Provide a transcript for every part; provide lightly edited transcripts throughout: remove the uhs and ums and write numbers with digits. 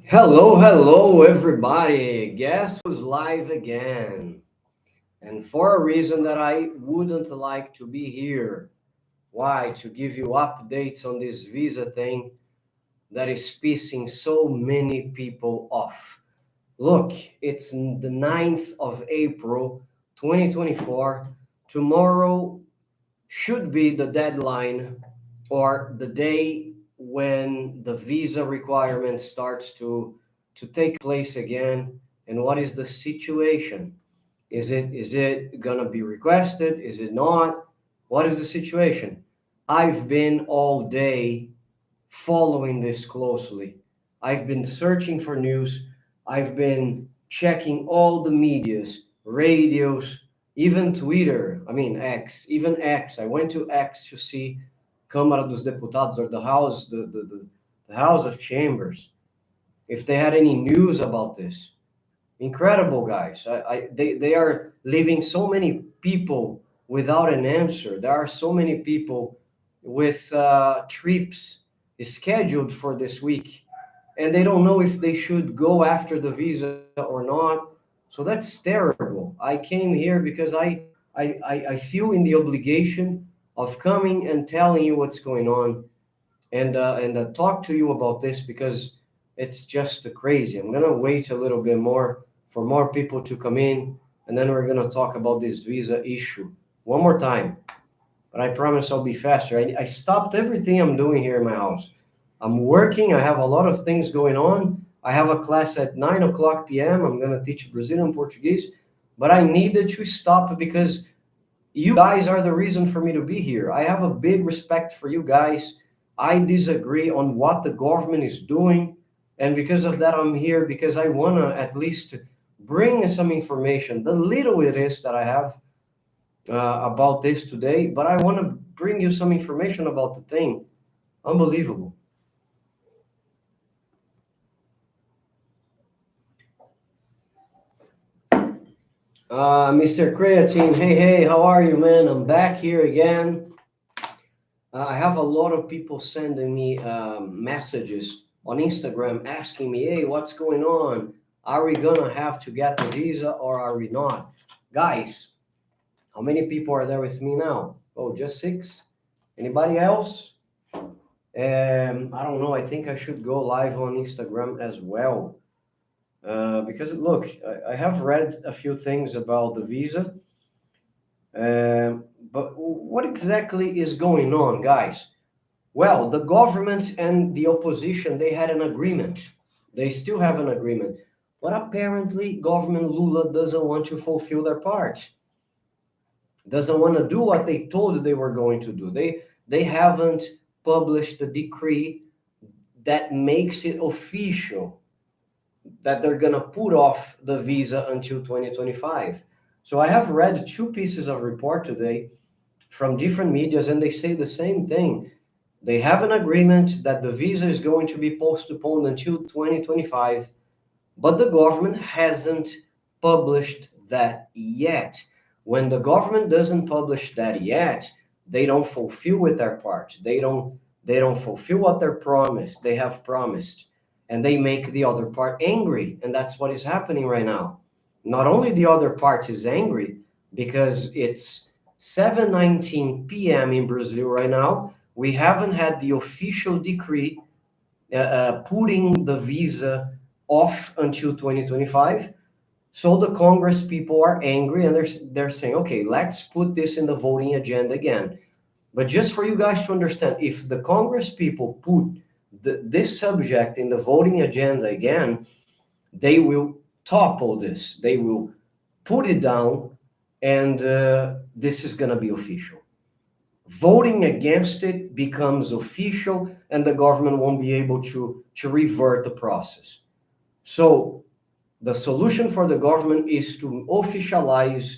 Hello, everybody. Guess who's live again? And for a reason that I wouldn't like to be here. Why? To give you updates on this visa thing that is pissing so many people off. Look, it's the 9th of April, 2024. Tomorrow should be the deadline or the day when the visa requirement starts to take place again. And what is the situation? Is it gonna be requested? Is it not? What is the situation? I've been all day following this closely. I've been searching for news. I've been checking all the medias, radios, even Twitter. I mean X, even X. I went to X to see Câmara dos Deputados or the House, the House of Chambers, if they had any news about this. Incredible, guys. They are leaving so many people without an answer. There are so many people with trips scheduled for this week, and they don't know if they should go after the visa or not. So that's terrible. I came here because I feel in the obligation of coming and telling you what's going on and talk to you about this because it's just crazy. I'm gonna wait a little bit more for more people to come in, and then we're gonna talk about this visa issue one more time. But I promise I'll be faster. I stopped everything I'm doing here in my house. I'm working. I have a lot of things going on. I have a class at 9 o'clock p.m. I'm gonna teach Brazilian Portuguese, but I needed to stop because you guys are the reason for me to be here. I have a big respect for you guys. I disagree on what the government is doing. And because of that, I'm here because I want to at least bring some information, the little it is that I have about this today. But I want to bring you some information about the thing. Unbelievable. Mr. Creatine, hey, how are you, man? I'm back here again. I have a lot of people sending me messages on Instagram asking me, hey, what's going on? Are we gonna have to get the visa or are we not? Guys, how many people are there with me now? Oh, just six? Anybody else? I don't know. I think I should go live on Instagram as well. Because look, I have read a few things about the visa. But what exactly is going on, guys? Well, the government and the opposition, they had an agreement. They still have an agreement. But apparently, government Lula doesn't want to fulfill their part. Doesn't want to do what they told they were going to do. They haven't published the decree that makes it official that they're going to put off the visa until 2025. So I have read two pieces of report today from different medias, and they say the same thing. They have an agreement that the visa is going to be postponed until 2025, but the government hasn't published that yet. When the government doesn't publish that yet, they don't fulfill with their part. They don't fulfill what they have promised, and they make the other part angry, and that's what is happening right now. Not only the other part is angry because it's 7:19 p.m. in Brazil right now. We haven't had the official decree putting the visa off until 2025. So the Congress people are angry and they're saying, okay, let's put this in the voting agenda again. But just for you guys to understand, if the Congress people put this subject in the voting agenda again, they will topple this. They will put it down, and this is going to be official. Voting against it becomes official, and the government won't be able to revert the process. So the solution for the government is to officialize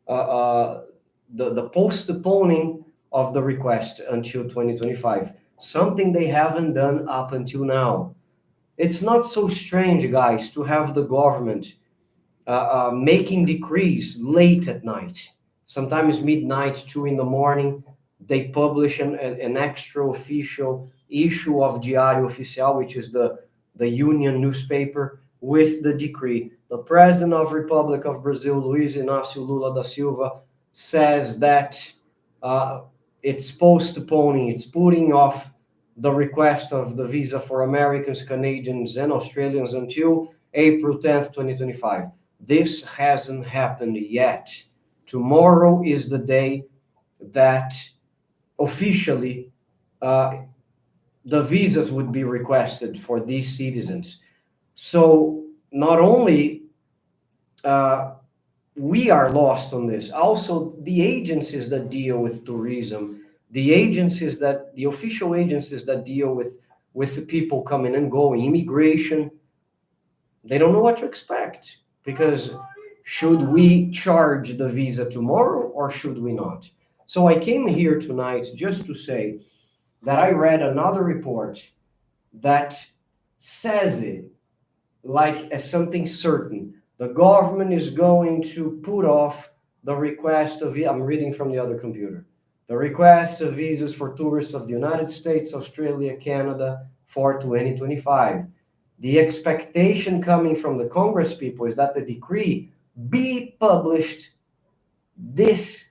the postponing of the request until 2025, something they haven't done up until now. It's not so strange, guys, to have the government making decrees late at night, sometimes midnight, 2 in the morning. They publish an extra official issue of Diário Oficial, which is the Union newspaper, with the decree. The President of Republic of Brazil, Luiz Inácio Lula da Silva, says that it's postponing, it's putting off the request of the visa for Americans, Canadians, and Australians until April 10th, 2025. This hasn't happened yet. Tomorrow is the day that officially the visas would be requested for these citizens. So not only we are lost on this, also the agencies that deal with tourism, the official agencies that deal with the people coming and going, immigration, they don't know what to expect, because should we charge the visa tomorrow or should we not? So I came here tonight just to say that I read another report that says it like as something certain. The government is going to put off the request of, I'm reading from the other computer, the request of visas for tourists of the United States, Australia, Canada for 2025. The expectation coming from the Congress people is that the decree be published this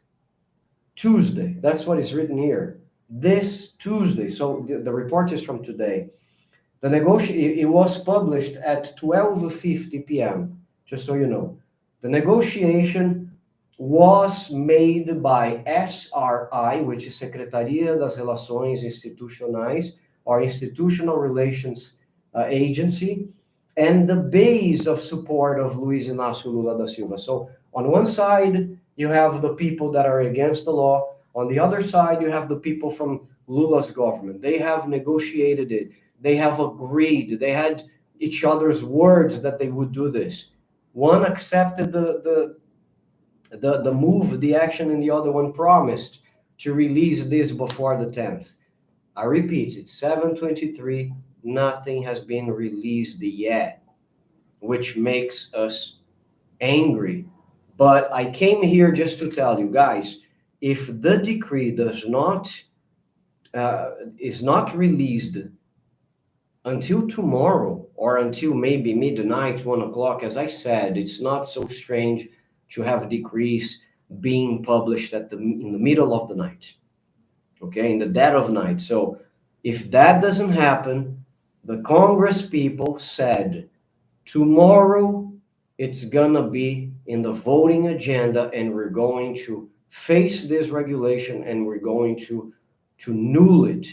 Tuesday. That's what is written here. This Tuesday. So the report is from today. It was published at 12:50 p.m., just so you know. The negotiation was made by SRI, which is Secretaria das Relações Institucionais, or Institutional Relations Agency, and the base of support of Luiz Inácio Lula da Silva. So on one side, you have the people that are against the law. On the other side, you have the people from Lula's government. They have negotiated it. They have agreed. They had each other's words that they would do this. One accepted the move, the action, and the other one promised to release this before the 10th. I repeat, it's 7:23. Nothing has been released yet, which makes us angry. But I came here just to tell you guys, if the decree is not released until tomorrow, or until maybe midnight, 1 o'clock, as I said, it's not so strange to have decrees being published in the middle of the night, okay, in the dead of night. So if that doesn't happen, the Congress people said tomorrow it's gonna be in the voting agenda, and we're going to face this regulation, and we're going to null it.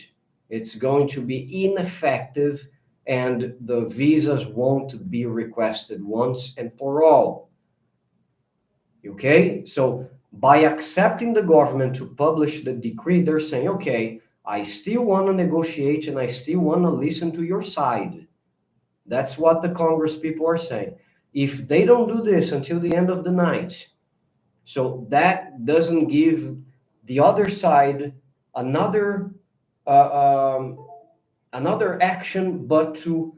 It's going to be ineffective, and the visas won't be requested once and for all. Okay? So by accepting the government to publish the decree, they're saying, okay, I still want to negotiate and I still want to listen to your side. That's what the Congress people are saying. If they don't do this until the end of the night, so that doesn't give the other side another action but to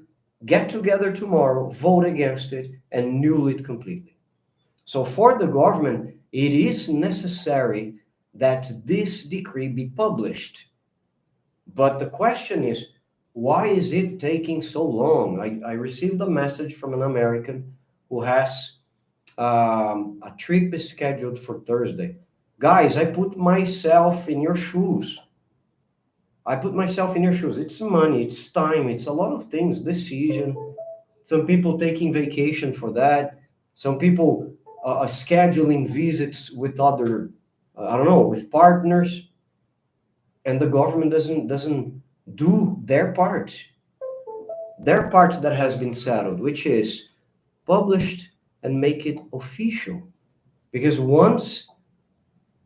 get together tomorrow, vote against it, and null it completely. So for the government, it is necessary that this decree be published. But the question is, why is it taking so long? I received a message from an American who has a trip scheduled for Thursday. Guys, I put myself in your shoes. It's money, it's time, it's a lot of things, decision. Some people taking vacation for that. Some people scheduling visits with other, with partners. And the government doesn't do their part that has been settled, which is published and make it official. Because once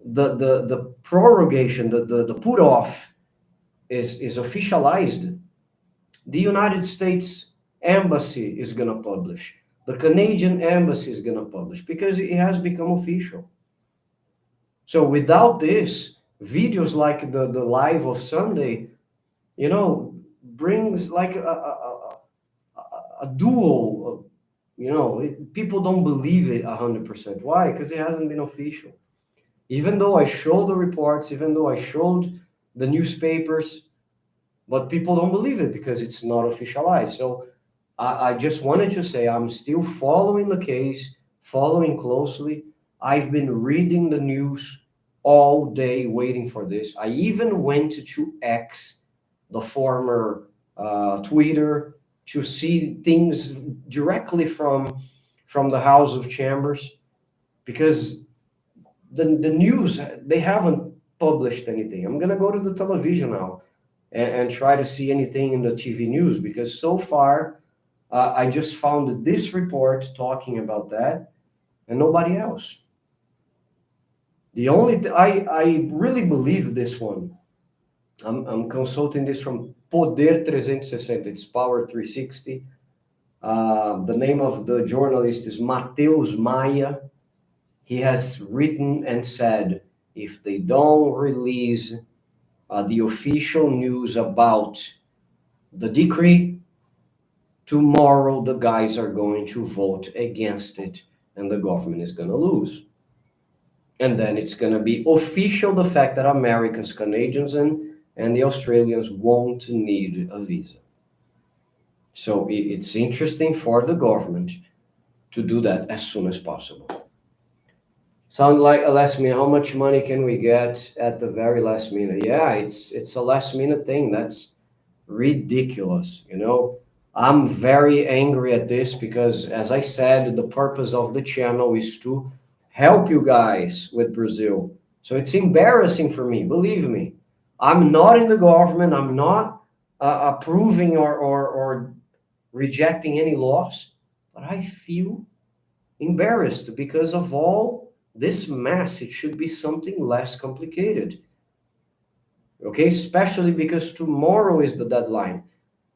the prorogation, the put off is officialized, the United States Embassy is going to publish. The Canadian Embassy is going to publish, because it has become official. So without this, videos like the live of Sunday, brings like a duel. People don't believe it 100%. Why? Because it hasn't been official. Even though I showed the reports, even though I showed the newspapers, but people don't believe it because it's not officialized. So I just wanted to say I'm still following the case, following closely. I've been reading the news all day waiting for this. I even went to X, the former Twitter, to see things directly from the House of Chambers, because the news, they haven't published anything. I'm gonna go to the television now and try to see anything in the TV news, because so far I just found this report talking about that and nobody else. The only I really believe this one. I'm consulting this from Poder 360. It's Power 360. The name of the journalist is Mateus Maia. He has written and said, if they don't release the official news about the decree, tomorrow the guys are going to vote against it and the government is going to lose. And then it's going to be official, the fact that Americans, Canadians, and the Australians won't need a visa. So it's interesting for the government to do that as soon as possible. Sound like a last minute. How much money can we get at the very last minute? Yeah, it's a last minute thing. That's ridiculous. I'm very angry at this because, as I said, the purpose of the channel is to help you guys with Brazil. So it's embarrassing for me, believe me. I'm not in the government. I'm not approving or rejecting any laws, but I feel embarrassed because of all this mess. It should be something less complicated. Okay, especially because tomorrow is the deadline.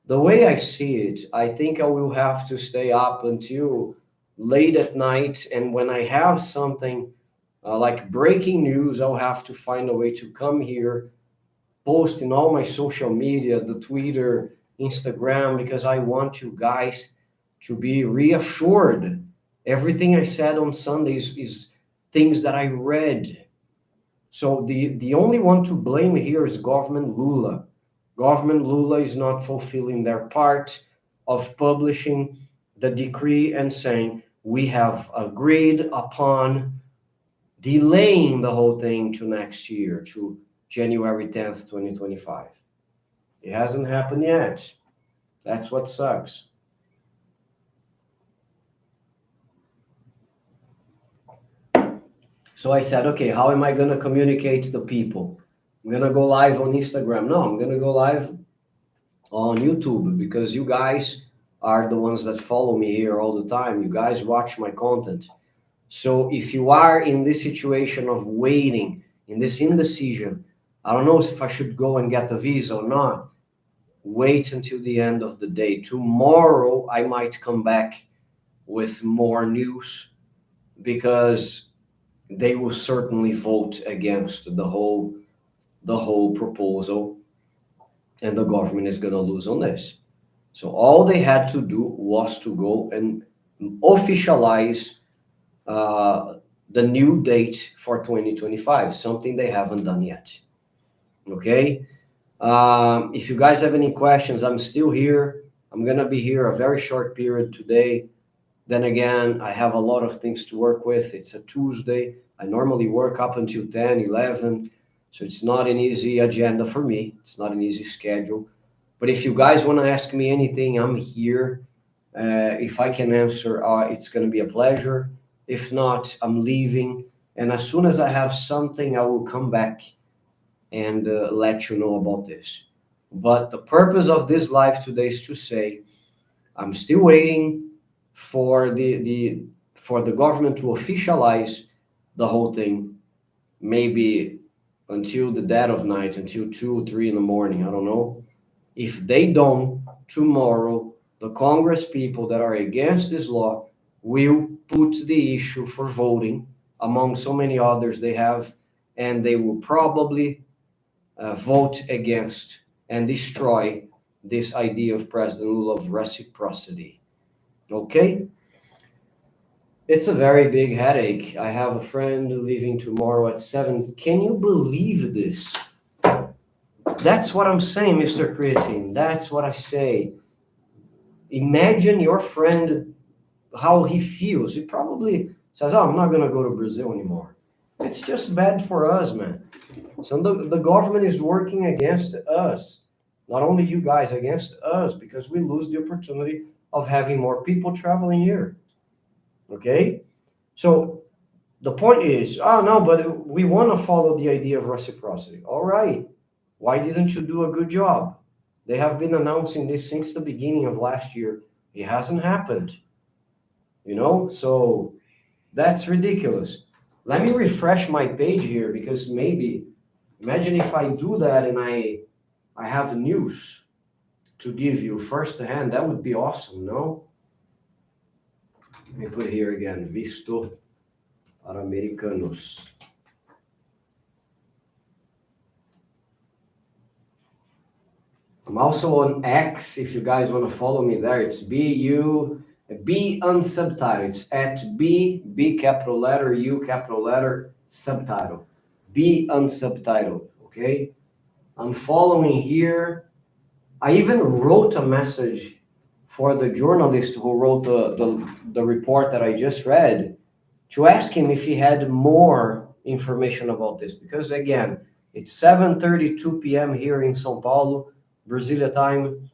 The way I see it, I think I will have to stay up until late at night. And when I have something like breaking news, I'll have to find a way to come here, post in all my social media, the Twitter, Instagram, because I want you guys to be reassured. Everything I said on Sundays is things that I read. So the only one to blame here is government Lula. Government Lula is not fulfilling their part of publishing the decree and saying we have agreed upon delaying the whole thing to next year, to January 10th, 2025. It hasn't happened yet. That's what sucks. So I said, okay, how am I going to communicate to the people? I'm going to go live on Instagram. No, I'm going to go live on YouTube, because you guys are the ones that follow me here all the time. You guys watch my content. So if you are in this situation of waiting, in this indecision, I don't know if I should go and get the visa or not, wait until the end of the day. Tomorrow, I might come back with more news, because they will certainly vote against the whole proposal, and the government is going to lose on this. So all they had to do was to go and officialize the new date for 2025, something they haven't done yet. Okay? If you guys have any questions, I'm still here. I'm going to be here a very short period today. Then again, I have a lot of things to work with. It's a Tuesday. I normally work up until 10, 11. So it's not an easy agenda for me. It's not an easy schedule. But if you guys want to ask me anything, I'm here. If I can answer, it's going to be a pleasure. If not, I'm leaving. And as soon as I have something, I will come back and let you know about this. But the purpose of this live today is to say, I'm still waiting for the government to officialize the whole thing, maybe until the dead of night, until 2 or 3 in the morning, I don't know. If they don't, tomorrow, the Congress people that are against this law will put the issue for voting among so many others they have, and they will probably vote against and destroy this idea of President Lula of reciprocity. Okay? It's a very big headache. I have a friend leaving tomorrow at 7. Can you believe this? That's what I'm saying, Mr. Creatine. That's what I say. Imagine your friend, how he feels. He probably says, oh, I'm not going to go to Brazil anymore. It's just bad for us, man. So the government is working against us, not only you guys, against us, because we lose the opportunity of having more people traveling here. Okay? So the point is, oh no, but we want to follow the idea of reciprocity. All right. Why didn't you do a good job? They have been announcing this since the beginning of last year. It hasn't happened. So that's ridiculous. Let me refresh my page here, because maybe, imagine if I do that and I have news to give you firsthand. That would be awesome, no? Let me put here again, visto para americanos. I'm also on X, if you guys want to follow me there. It's B unsubtitled. It's at B capital letter, U capital letter, subtitle. B unsubtitled, okay? I'm following here. I even wrote a message for the journalist who wrote the report that I just read, to ask him if he had more information about this. Because again, it's 7:32 p.m. here in São Paulo, Brasilia time.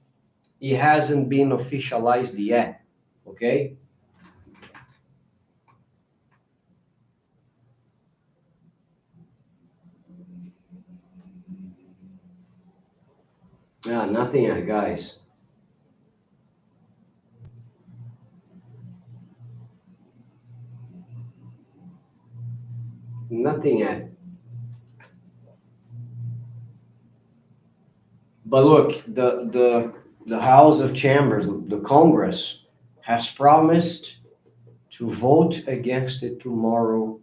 It hasn't been officialized yet, okay? Yeah, nothing yet, guys. Nothing yet. But look, the House of Chambers, the Congress, has promised to vote against it tomorrow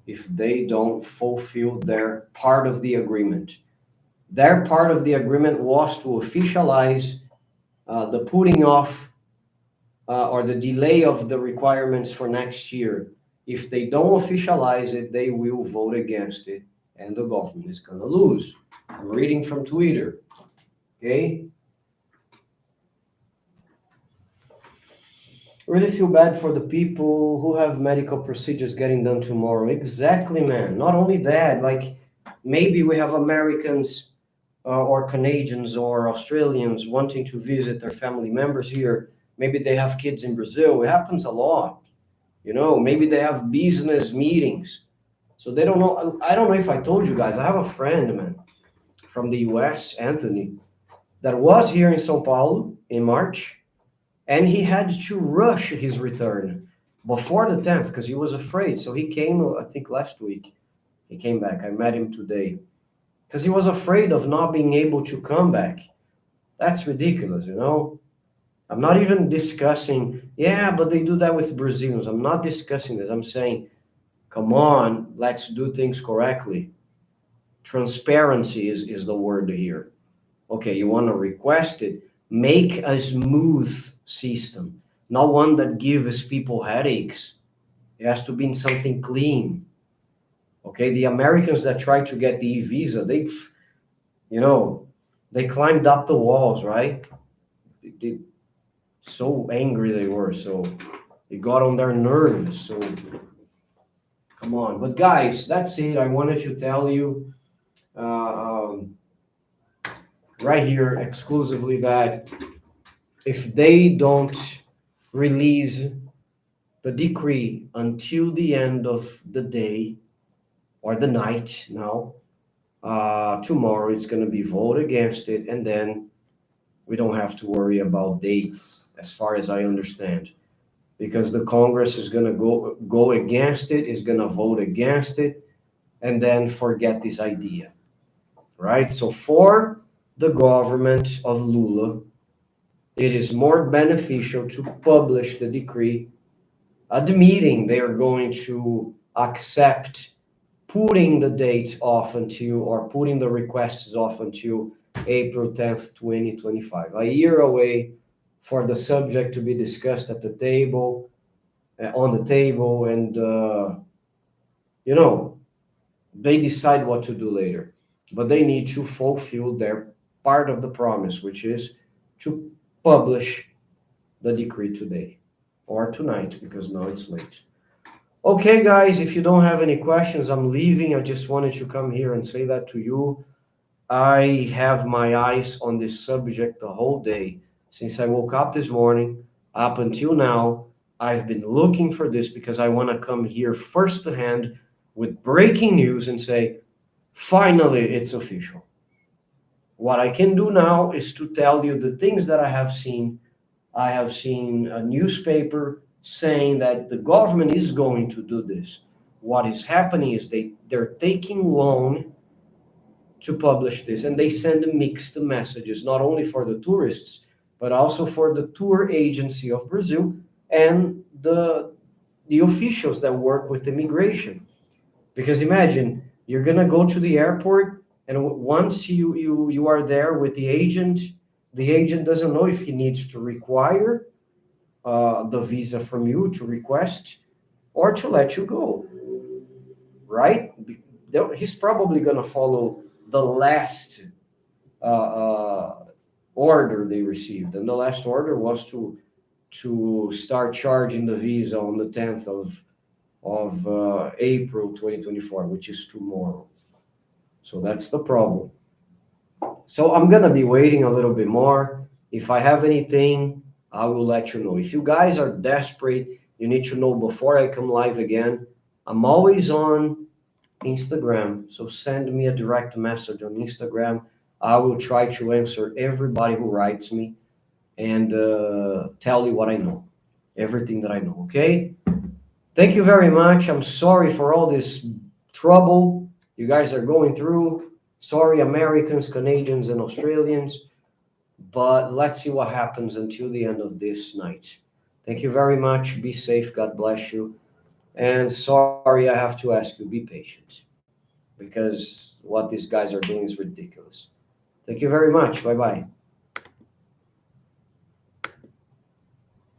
if they don't fulfill their part of the agreement. Their part of the agreement was to officialize the putting off or the delay of the requirements for next year. If they don't officialize it, they will vote against it, and the government is going to lose. I'm reading from Twitter. Okay? Really feel bad for the people who have medical procedures getting done tomorrow. Exactly, man. Not only that, like maybe we have Americans or Canadians or Australians wanting to visit their family members here. Maybe they have kids in Brazil. It happens a lot. Maybe they have business meetings. So they don't know. I don't know if I told you guys, I have a friend, man, from the US, Anthony, that was here in Sao Paulo in March, and he had to rush his return before the 10th because he was afraid. So he came, I think, last week. He came back. I met him today because he was afraid of not being able to come back. That's ridiculous, I'm not even discussing, yeah, but they do that with Brazilians. I'm not discussing this. I'm saying, come on, let's do things correctly. Transparency is the word here. Okay, you want to request it, make a smooth system, not one that gives people headaches. It has to be something clean. Okay, the Americans that tried to get the e-visa, they climbed up the walls, right? They so angry they were, so it got on their nerves. So come on. But guys, that's it. I wanted to tell you right here exclusively that if they don't release the decree until the end of the day or the night now, tomorrow it's going to be voted against it, and then we don't have to worry about dates, as far as I understand, because the Congress is going to go against it, is going to vote against it, and then forget this idea, right? So for the government of Lula, it is more beneficial to publish the decree, admitting they are going to accept putting the date off until, or putting the requests off until April 10th, 2025, a year away, for the subject to be discussed at the table, on the table, and they decide what to do later. But they need to fulfill their part of the promise, which is to publish the decree today or tonight, because now it's late. Okay, guys, if you don't have any questions, I'm leaving. I just wanted to come here and say that to you. I have my eyes on this subject the whole day. Since I woke up this morning, up until now, I've been looking for this because I want to come here first hand with breaking news and say, finally, it's official. What I can do now is to tell you the things that I have seen. I have seen a newspaper saying that the government is going to do this. What is happening is they're taking long to publish this, and they send mixed messages, not only for the tourists, but also for the tour agency of Brazil and the officials that work with immigration. Because imagine you're gonna go to the airport, and once you are there with the agent doesn't know if he needs to require the visa from you to request or to let you go, right? He's probably gonna follow the last uh, uh, order they received, and the last order was to start charging the visa on the 10th of April 2024, which is tomorrow. So that's the problem. So I'm gonna be waiting a little bit more. If I have anything, I will let you know. If you guys are desperate, you need to know before I come live again. I'm always on Instagram, so send me a direct message on Instagram. I will try to answer everybody who writes me and tell you what I know, everything that I know, okay? Thank you very much. I'm sorry for all this trouble you guys are going through. Sorry, Americans, Canadians, and Australians. But let's see what happens until the end of this night. Thank you very much. Be safe. God bless you. And sorry, I have to ask you, be patient, because what these guys are doing is ridiculous. Thank you very much. Bye bye.